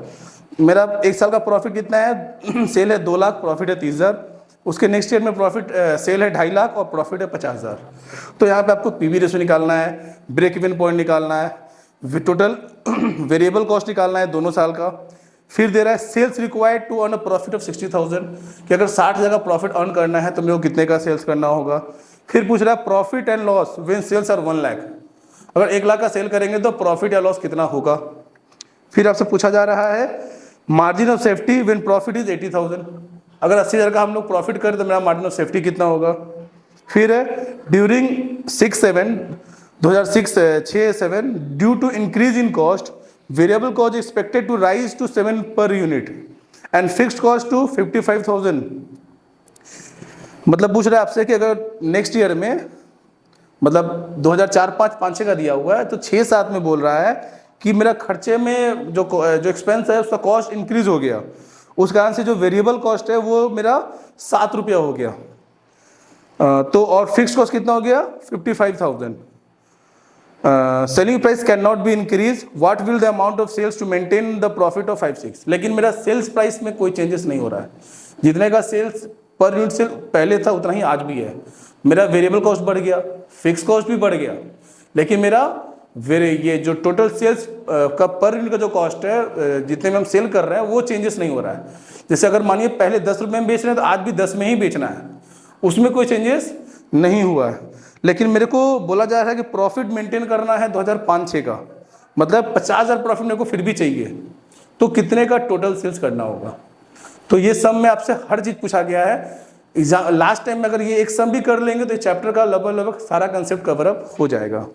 मेरा 1 साल का प्रॉफिट कितना है, सेल है 2 लाख, प्रॉफिट है 30,000। उसके नेक्स्ट ईयर में प्रॉफिट सेल है 2.5 लाख और प्रॉफिट है 50,000। तो यहाँ पे आपको पीवी रेशो निकालना है, ब्रेक इवन पॉइंट निकालना है, टोटल वेरिएबल कॉस्ट निकालना है दोनों साल का। फिर दे रहा है sales required to earn a profit of 60,000, कि अगर 60,000 का प्रॉफिट अर्न करना है तो मेरे को कितने का सेल्स करना होगा। फिर पूछ रहा है profit and loss when sales are 1 lakh, अगर 1 लाख का सेल करेंगे तो प्रॉफिट या लॉस कितना होगा। फिर आपसे पूछा जा रहा है margin of safety when profit is 80,000, अगर 80,000 का हम लोग प्रॉफिट करें तो मेरा मार्जिन ऑफ सेफ्टी कितना होगा। फिर है during 2006-7 due to increase in cost variable cost expected to rise to 7 per unit and fixed cost to 55,000। मतलब पूछ रहा है आपसे कि अगर नेक्स्ट ईयर में, मतलब 2004-5-5-6 का दिया हुआ है, तो 6-7 में बोल रहा है कि मेरा खर्चे में जो एक्सपेंस है उसका कॉस्ट इंक्रीज हो गया, उस कारण से जो वेरिएबल कॉस्ट है वो मेरा 7 रुपया हो गया। तो और फिक्स कॉस्ट कितना हो गया, 55,000। Selling price can not be increase, what will the amount of sales to maintain the profit of 5-6। लेकिन मेरा सेल्स प्राइस में कोई चेंजेस नहीं हो रहा है, जितने का सेल्स पर यूनिट सेल पहले था उतना ही आज भी है। मेरा वेरिएबल कॉस्ट बढ़ गया, फिक्स कॉस्ट भी बढ़ गया, लेकिन मेरा ये जो टोटल सेल्स का पर यूनिट का जो कॉस्ट है, जितने में हम सेल कर रहे हैं, वो चेंजेस नहीं हो रहा है। जैसे अगर मानिए पहले 10 रुपये में बेच रहे हैं तो आज भी 10 में ही बेचना है, उसमें कोई चेंजेस नहीं हुआ है। लेकिन मेरे को बोला जा रहा है कि प्रॉफिट मेंटेन करना है 2005-6 का, मतलब 50,000 प्रॉफिट मेरे को फिर भी चाहिए, तो कितने का टोटल सेल्स करना होगा। तो ये सम में आपसे हर चीज़ पूछा गया है। लास्ट टाइम में अगर ये एक सम भी कर लेंगे तो इस चैप्टर का लगभग सारा कंसेप्ट कवर अप हो जाएगा।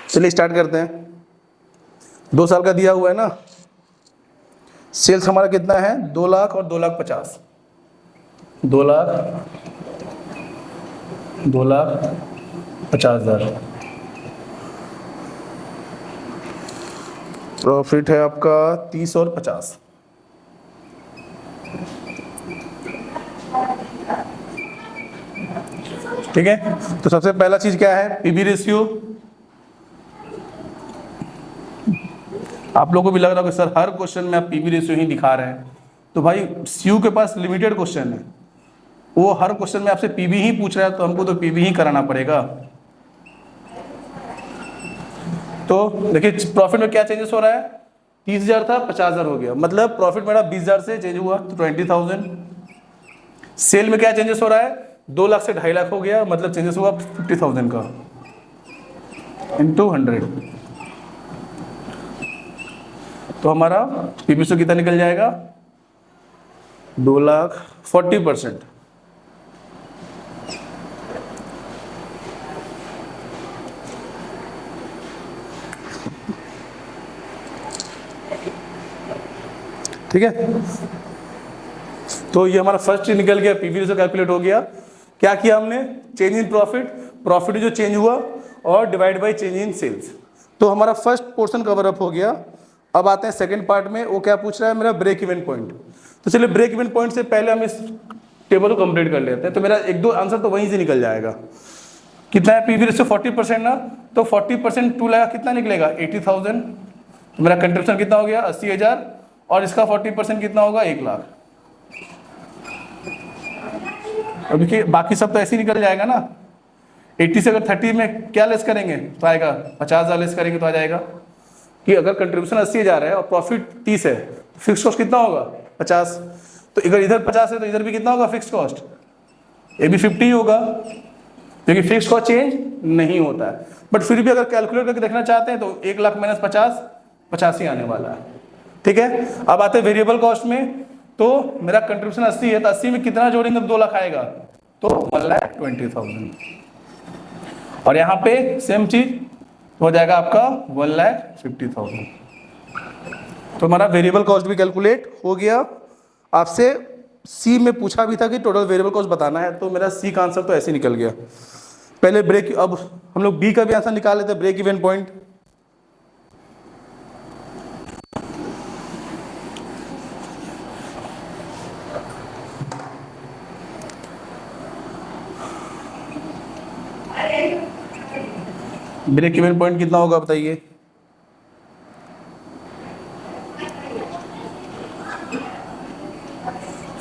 चलिए स्टार्ट करते हैं। 2 साल का दिया हुआ है ना, सेल्स हमारा कितना है, 2 लाख और 2,50,000, 2,50,000। प्रॉफिट है आपका 30 और 50। ठीक है, तो सबसे पहला चीज क्या है, पीवी रेशियो। आप लोगों को भी लग रहा है कि सर हर क्वेश्चन में आप पीवी रेशियो ही दिखा रहे हैं, तो भाई सीयू के पास लिमिटेड क्वेश्चन है, वो हर क्वेश्चन में आपसे पीवी ही पूछ रहा है, तो हमको तो पीवी ही कराना पड़ेगा। तो देखिए प्रॉफिट में क्या चेंजेस हो रहा है, 30,000 था 50,000 हो गया, मतलब प्रॉफिट मेरा 20,000 से चेंज हुआ तो 20,000। सेल में क्या चेंजेस हो रहा है, 2 लाख से 2.5 लाख हो गया, मतलब चेंजेस हुआ 50,000 का इंटू 100, तो हमारा पीवी रेशियो कितना निकल जाएगा, 2 लाख 40%। ठीक है, तो ये हमारा फर्स्ट निकल गया, पीवी रेशियो कैलकुलेट हो गया। क्या किया हमने, चेंज इन प्रॉफिट, प्रॉफिट जो चेंज हुआ, और divide by change in sales. तो हमारा फर्स्ट पोर्शन कवर अप हो गया। अब आते हैं सेकंड पार्ट में, वो क्या पूछ रहा है, मेरा ब्रेक इवन पॉइंट। तो चलिए ब्रेक इवन पॉइंट से पहले हम इस टेबल को कंप्लीट कर लेते हैं, तो मेरा एक दो आंसर तो वहीं से निकल जाएगा। कितना है पीवी रेशियो 40% ना, तो 40% 2 लाख कितना निकलेगा 80,000। तो मेरा कंट्रीब्यूशन कितना हो गया 80,000, और इसका 40% कितना होगा 1 लाख। अभी बाकी सब तो ऐसे ही निकल जाएगा ना। 80 से अगर 30 में क्या लेस करेंगे तो आएगा 50,000 लेस करेंगे तो आ जाएगा कि अगर कंट्रीब्यूशन 80,000 है और प्रॉफिट 30 है, तो फिक्स कॉस्ट कितना होगा 50। तो अगर इधर 50 है तो इधर भी कितना होगा फिक्स कॉस्ट, ये भी 50 ही होगा, क्योंकि फिक्स कॉस्ट चेंज नहीं होता है। बट फिर भी अगर कैलकुलेट करके देखना चाहते हैं तो 1 लाख माइनस 50, 50 ही आने वाला है। ठीक है, अब आते हैं वेरिएबल कॉस्ट में। तो मेरा कंट्रीब्यूशन 80 है, तो 80 में कितना जोड़ेंगे तो 2 लाख आएगा, तो 1,20,000। और यहाँ पे सेम चीज हो जाएगा आपका 1,50,000। तो हमारा वेरिएबल कॉस्ट भी कैलकुलेट हो गया। आपसे सी में पूछा भी था कि टोटल वेरिएबल कॉस्ट बताना है, तो मेरा सी का आंसर तो ऐसे निकल गया। पहले ब्रेक, अब हम लोग बी का भी आंसर निकाल लेते हैं, break even point. Break even point कितना होगा बताइए।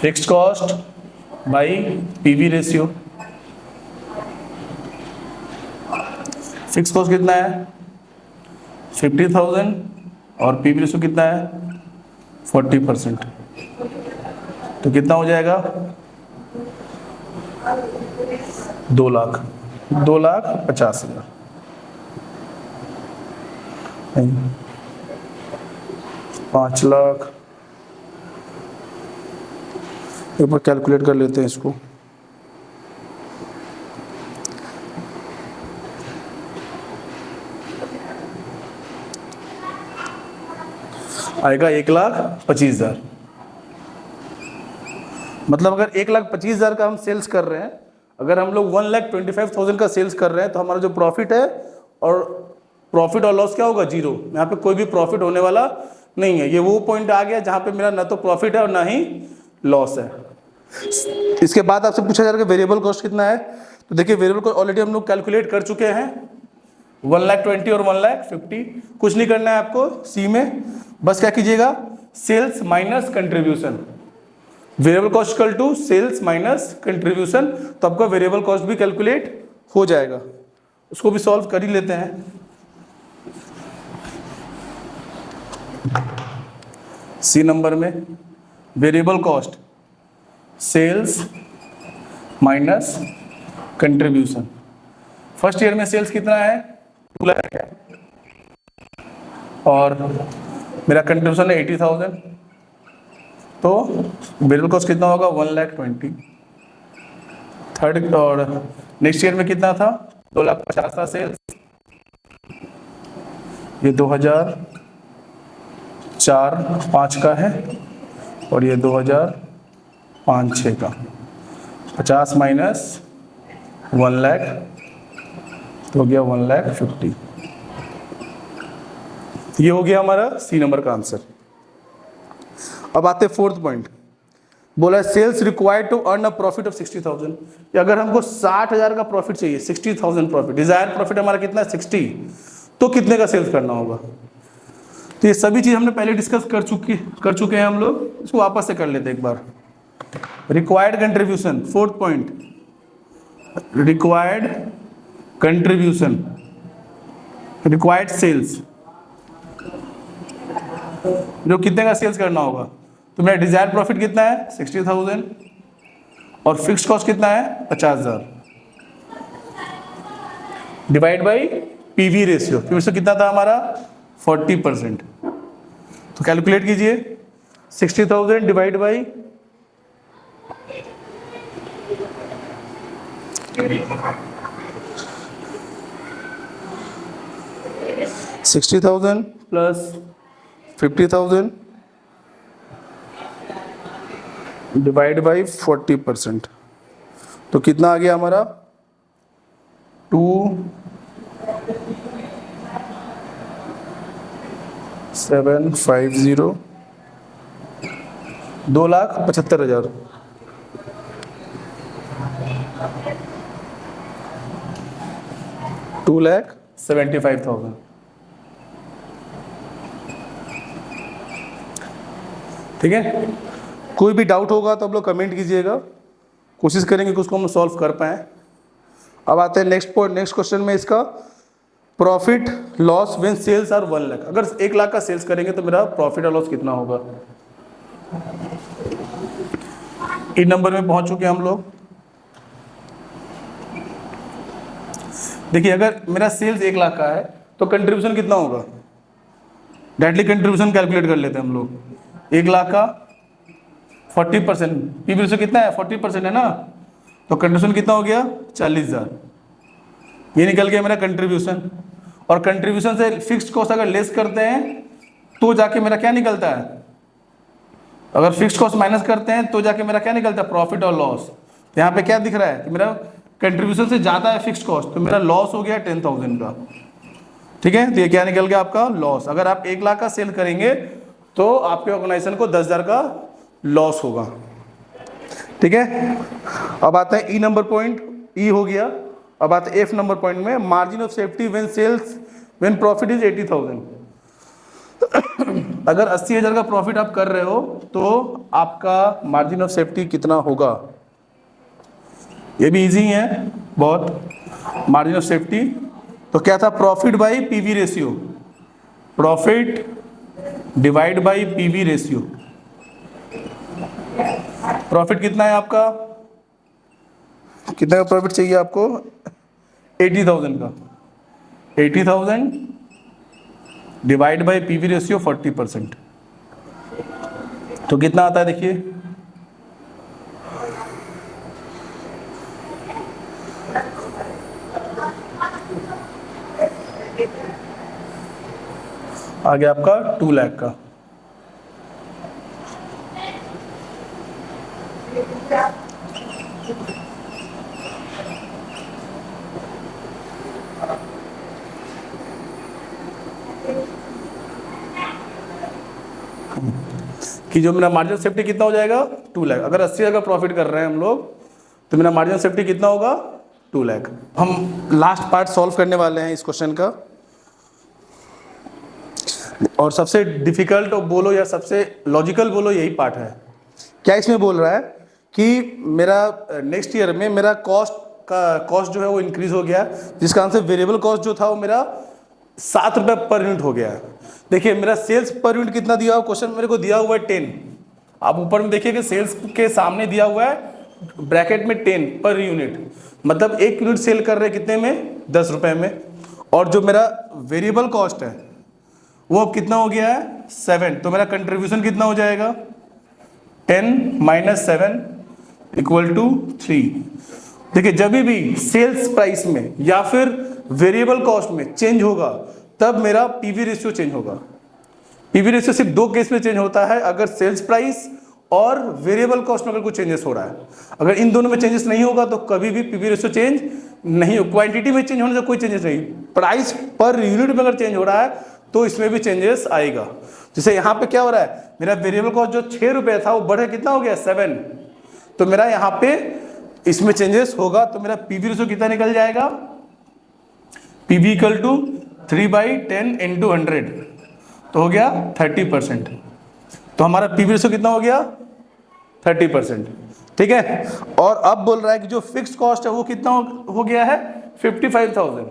Fixed cost by PV ratio. Fix cost कितना है 50,000 और पीवी रेशियो कितना है 40%। तो कितना हो जाएगा 2 लाख, 2,50,000। 5 लाख, एक बार कैलकुलेट कर लेते हैं इसको। आएगा 1,25,000। मतलब अगर 1,25,000 का हम सेल्स कर रहे हैं, अगर हम लोग 1,25,000 का सेल्स कर रहे हैं, तो हमारा जो प्रॉफिट है और प्रॉफिट और लॉस क्या होगा 0। यहाँ पे कोई भी प्रॉफिट होने वाला नहीं है। ये वो पॉइंट आ गया जहाँ पे मेरा ना तो प्रॉफिट है और ना ही लॉस है। इसके बाद आपसे पूछा जा रहा है कि वेरिएबल कॉस्ट कितना है। तो देखिए वेरिएबल कॉस्ट ऑलरेडी हम लोग कैलकुलेट कर चुके हैं, 1,20,000 और 1,50,000। कुछ नहीं करना है आपको सी में, बस क्या कीजिएगा sales minus contribution. Variable cost equal to sales minus contribution, तो आपका वेरिएबल कॉस्ट भी कैलकुलेट हो जाएगा। उसको भी सॉल्व कर ही लेते हैं। सी नंबर में variable cost sales minus contribution. First year में सेल्स कितना है 2 लाख है और मेरा कंट्रीब्यूशन है 80,000, तो वेरिएबल कॉस्ट कितना होगा 1,20,000। थर्ड और नेक्स्ट ईयर में कितना था 2,50,000 था सेल्स, ये 2004-05 का है और ये 2005-06 का। 50 माइनस 1 लाख तो हो गया 1,50,000। ये हो गया हमारा सी नंबर का आंसर। अब आते हैं फोर्थ पॉइंट। बोला sales required to earn a profit of 60,000। अगर हमको 60,000 का प्रॉफिट चाहिए, 60,000 प्रॉफिट, डिजायर प्रॉफिट हमारा कितना है 60, तो कितने का सेल्स करना होगा। तो ये सभी चीज हमने पहले डिस्कस कर चुके हैं हम लोग। इसको वापस से कर लेते हैं एक बार। Required contribution, fourth point, required contribution, required sales, जो कितने का सेल्स करना होगा। तो मेरा डिजायर प्रॉफिट कितना है 60,000 और फिक्स्ड कॉस्ट कितना है 50,000 divide by PV ratio. PV ratio कितना था हमारा 40%। तो कैलकुलेट कीजिए 60,000 divide by 60,000 plus 50,000 divide by 40%। तो तो कितना आ गया हमारा 2750, 2,75,000। $2,75,000। ठीक है, कोई भी डाउट होगा तो आप लोग कमेंट कीजिएगा, कोशिश करेंगे कि उसको हम सॉल्व कर पाएँ। अब आते हैं नेक्स्ट पॉइंट, नेक्स्ट क्वेश्चन में इसका profit loss when sales are 1 lakh. अगर 1 लाख का सेल्स करेंगे तो मेरा प्रॉफिट और लॉस कितना होगा। इन नंबर में पहुंच चुके हम लोग। देखिए, अगर मेरा सेल्स 1 लाख का है तो कंट्रीब्यूशन कितना होगा। डायरेक्टली कंट्रीब्यूशन कैलकुलेट कर लेते हैं हम लोग। 1 लाख का 40%, पीवी रेशियो कितना है 40% है ना, तो कंट्रीब्यूशन कितना हो गया 40,000। ये निकल गया मेरा कंट्रीब्यूशन। और कंट्रीब्यूशन से फिक्स्ड कॉस्ट अगर लेस करते हैं तो जाके मेरा क्या निकलता है, अगर फिक्स्ड कॉस्ट माइनस करते हैं तो जाके मेरा क्या निकलता है प्रॉफिट और लॉस। तो यहाँ पे क्या दिख रहा है कि मेरा कंट्रीब्यूशन से ज़्यादा है फिक्स्ड कॉस्ट, तो मेरा लॉस हो गया 10,000 का। ठीक है, तो ये क्या निकल गया आपका लॉस। अगर आप 1 लाख का सेल करेंगे तो आपके ऑर्गेनाइजेशन को 10,000 का लॉस होगा। ठीक है, अब आता है ई नंबर पॉइंट, ई हो गया। अब आता है एफ नंबर पॉइंट में margin of safety when sales when profit is 80,000। अगर 80,000 का प्रॉफिट आप कर रहे हो तो आपका मार्जिन ऑफ सेफ्टी कितना होगा। ये भी इजी है बहुत। मार्जिन ऑफ सेफ्टी तो क्या था, profit by PV ratio, profit divide by PV ratio. Profit कितना है आपका, कितना का प्रॉफिट चाहिए आपको 80,000 का। 80,000 डिवाइड बाई पीवी रेशियो 40%, तो कितना आता है देखिए, आ गया आपका 2 लाख का। कि जो मेरा मार्जिन सेफ्टी कितना हो जाएगा 2 लाख। अगर 80,000 का प्रॉफिट कर रहे हैं हम लोग तो मेरा मार्जिन सेफ्टी कितना होगा 2 लाख। हम लास्ट पार्ट सॉल्व करने वाले हैं इस क्वेश्चन का, और सबसे डिफिकल्ट बोलो या सबसे लॉजिकल बोलो यही पार्ट है। क्या इसमें बोल रहा है कि मेरा नेक्स्ट ईयर में मेरा कॉस्ट जो है वो इंक्रीज हो गया, जिसका आंसर वेरिएबल कॉस्ट जो था वो मेरा 7 रुपये पर यूनिट हो गया है। देखिए मेरा सेल्स पर यूनिट कितना दिया हुआ, क्वेश्चन मेरे को दिया हुआ है 10। आप ऊपर में देखिए कि सेल्स के सामने दिया हुआ है ब्रैकेट में 10 पर यूनिट, मतलब 1 यूनिट सेल कर रहे कितने में 10 रुपये में। और जो मेरा वेरिएबल कॉस्ट है वो अब कितना हो गया है 7, तो मेरा कंट्रीब्यूशन कितना हो जाएगा 10 माइनस 7 इक्वल टू 3। देखिए जब भी सेल्स प्राइस में या फिर वेरिएबल कॉस्ट में चेंज होगा तब मेरा पीवी रेशियो चेंज होगा। पीवी रेशियो सिर्फ 2 केस में चेंज होता है, अगर सेल्स प्राइस और वेरिएबल कॉस्ट में अगर कुछ चेंजेस हो रहा है। अगर इन दोनों में चेंजेस नहीं होगा तो कभी भी पीवी रेशियो चेंज नहीं हो। क्वांटिटी में चेंज होने से कोई चेंजेस नहीं, प्राइस पर यूनिट में अगर चेंज हो रहा है तो इसमें भी चेंजेस आएगा। जैसे यहाँ पे क्या हो रहा है, मेरा वेरिएबल कॉस्ट जो 6 रुपये था वो बढ़े कितना हो गया 7, तो मेरा यहाँ पे इसमें चेंजेस होगा, तो मेरा पीवी रेशियो कितना निकल जाएगा, पीवी इक्वल टू 3/10 इंटू 100, तो हो गया 30%। तो हमारा पीवी रेशियो कितना हो गया 30%। ठीक है, और अब बोल रहा है कि जो फिक्स कॉस्ट है वो कितना हो गया है 55,000,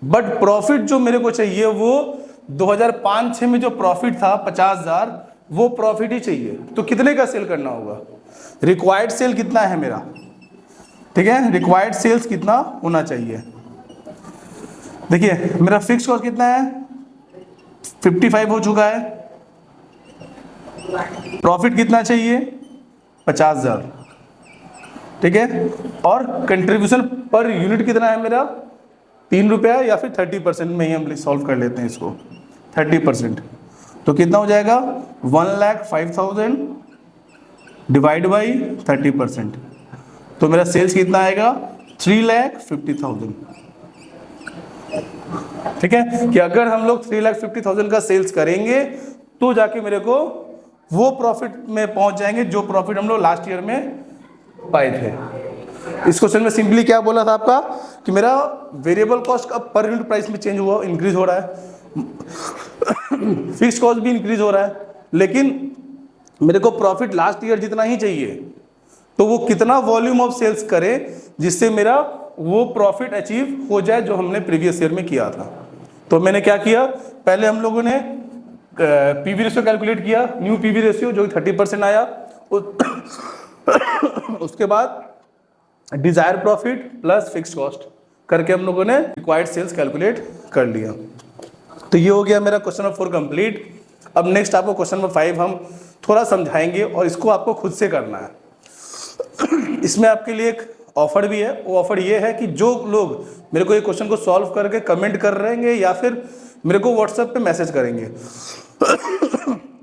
बट प्रॉफिट जो मेरे को चाहिए वो 2005-06 में जो प्रॉफिट था 50,000 वो प्रॉफिट ही चाहिए। तो कितने का सेल करना होगा, रिक्वायर्ड सेल कितना है मेरा, ठीक है, रिक्वायर्ड सेल्स कितना होना चाहिए। देखिए मेरा फिक्स कॉस्ट कितना है 55 हो चुका है, प्रॉफिट कितना चाहिए 50,000, ठीक है, और कंट्रीब्यूशन पर यूनिट कितना है मेरा 3 रुपया, या फिर 30% में ही हम सॉल्व कर लेते हैं इसको 30%, तो कितना हो जाएगा 1,05,000 डिवाइड बाई 30%, तो मेरा सेल्स कितना आएगा 3,50,000। ठीक है कि अगर हम लोग 3,50,000 का सेल्स करेंगे तो जाके मेरे को वो प्रॉफिट में पहुंच जाएंगे जो प्रॉफिट हम लोग लास्ट ईयर में पाए थे। इस क्वेश्चन में सिंपली क्या बोला था आपका कि मेरा वेरिएबल कॉस्ट अब पर यूनिट प्राइस में चेंज हुआ, इंक्रीज हो रहा है, फिक्स कॉस्ट भी इंक्रीज हो रहा है, लेकिन मेरे को प्रॉफिट लास्ट ईयर जितना ही चाहिए। तो वो कितना वॉल्यूम ऑफ सेल्स करे जिससे मेरा वो प्रॉफिट अचीव हो जाए जो हमने प्रीवियस ईयर में किया था। तो मैंने क्या किया, पहले हम लोगों ने पीवी रेशियो कैलकुलेट किया, न्यू पीवी रेशियो जो 30% आया। उसके बाद Dzire profit plus fix cost करके हम लोगों ने रिक्वायर्ड सेल्स कैलकुलेट कर लिया। तो ये हो गया मेरा क्वेश्चन नंबर 4 कंप्लीट। अब नेक्स्ट आपको क्वेश्चन नंबर 5 हम थोड़ा समझाएंगे और इसको आपको खुद से करना है। इसमें आपके लिए एक ऑफर भी है, वो ऑफर ये है कि जो लोग मेरे को ये क्वेश्चन को सॉल्व करके कमेंट कर रहेंगे या फिर मेरे को व्हाट्सएप पे मैसेज करेंगे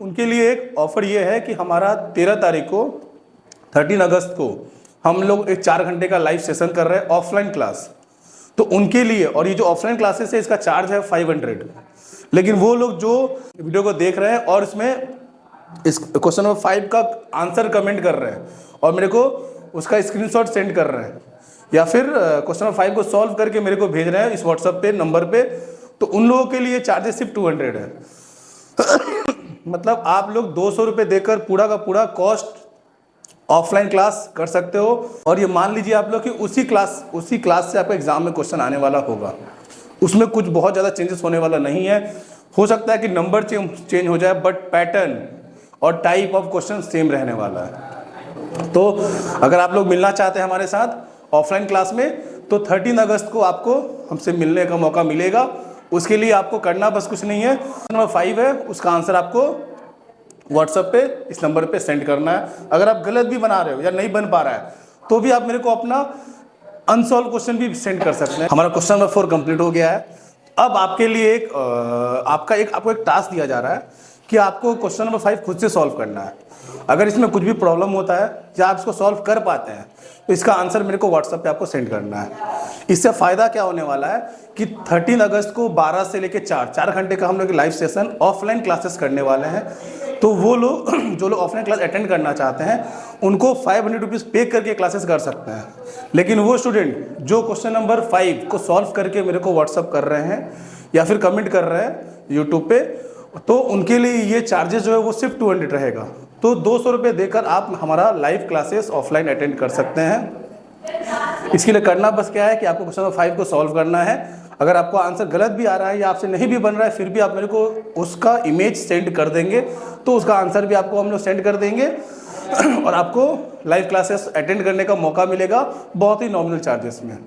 उनके लिए एक ऑफर ये है कि हमारा 13 तारीख को 13 अगस्त को हम लोग एक 4 घंटे का लाइव सेशन कर रहे हैं ऑफलाइन क्लास। तो उनके लिए, और ये जो ऑफलाइन क्लासेस है इसका चार्ज है 500, लेकिन वो लोग जो वीडियो को देख रहे हैं और इसमें इस क्वेश्चन नंबर 5 का आंसर कमेंट कर रहे हैं और मेरे को उसका स्क्रीनशॉट सेंड कर रहे हैं या फिर क्वेश्चन नंबर 5 को सॉल्व करके मेरे को भेज रहे हैं इस व्हाट्सएप पे नंबर पे, तो उन लोगों के लिए चार्जेस सिर्फ 200 है। मतलब आप लोग 200 रुपये देकर पूरा का पूरा कॉस्ट ऑफलाइन क्लास कर सकते हो। और ये मान लीजिए आप लोग कि उसी क्लास से आपका एग्जाम में क्वेश्चन आने वाला होगा, उसमें कुछ बहुत ज़्यादा चेंजेस होने वाला नहीं है। हो सकता है कि नंबर चेंज हो जाए बट पैटर्न और टाइप ऑफ क्वेश्चन सेम रहने वाला है। तो अगर आप लोग मिलना चाहते हैं हमारे साथ ऑफलाइन क्लास में तो 13 अगस्त को आपको हमसे मिलने का मौका मिलेगा। उसके लिए आपको करना बस कुछ नहीं है, नंबर 5 है उसका आंसर आपको व्हाट्सएप पे इस नंबर पे सेंड करना है। अगर आप गलत भी बना रहे हो या नहीं बन पा रहा है तो भी आप मेरे को अपना अनसॉल्व क्वेश्चन भी सेंड कर सकते हैं। हमारा क्वेश्चन नंबर 4 कंप्लीट हो गया है। अब आपके लिए आपको एक टास्क दिया जा रहा है कि आपको क्वेश्चन नंबर 5 खुद से सॉल्व करना है। अगर इसमें कुछ भी प्रॉब्लम होता है या आप इसको सॉल्व कर पाते हैं तो इसका आंसर मेरे को व्हाट्सएप पे आपको सेंड करना है। इससे फ़ायदा क्या होने वाला है कि 13 अगस्त को 12 से लेकर 4 घंटे का हम लोग लाइव सेशन ऑफलाइन क्लासेस करने वाले हैं। तो वो लोग जो लोग ऑफलाइन क्लास अटेंड करना चाहते हैं उनको 500 रुपीज़ पे करके क्लासेस कर सकते हैं, लेकिन वो स्टूडेंट जो क्वेश्चन नंबर 5 को सॉल्व करके मेरे को व्हाट्सअप कर रहे हैं या फिर कमेंट कर रहे हैं यूट्यूब पे, तो उनके लिए ये चार्जेस जो है वो सिर्फ 200 रहेगा। तो 200 रुपये देकर आप हमारा लाइव क्लासेस ऑफलाइन अटेंड कर सकते हैं। इसके लिए करना बस क्या है कि आपको क्वेश्चन नंबर 5 को सॉल्व करना है। अगर आपको आंसर गलत भी आ रहा है या आपसे नहीं भी बन रहा है फिर भी आप मेरे को उसका इमेज सेंड कर देंगे तो उसका आंसर भी आपको हम लोग सेंड कर देंगे और आपको लाइव क्लासेस अटेंड करने का मौका मिलेगा बहुत ही नॉमिनल चार्जेस में।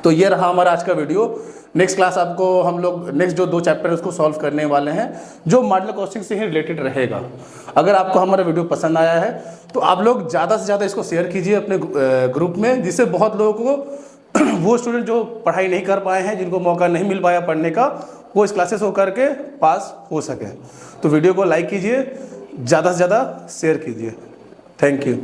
तो ये रहा हमारा आज का वीडियो। नेक्स्ट क्लास आपको हम लोग नेक्स्ट जो 2 चैप्टर है उसको सॉल्व करने वाले हैं जो मॉडल कॉस्टिंग से ही रिलेटेड रहेगा। अगर आपको हमारा वीडियो पसंद आया है तो आप लोग ज़्यादा से ज़्यादा इसको शेयर कीजिए अपने ग्रुप में, जिससे बहुत लोगों को वो स्टूडेंट जो पढ़ाई नहीं कर पाए हैं, जिनको मौका नहीं मिल पाया पढ़ने का, वो इस क्लासेस को करके पास हो सके। तो वीडियो को लाइक कीजिए, ज़्यादा से ज़्यादा शेयर कीजिए। Thank you.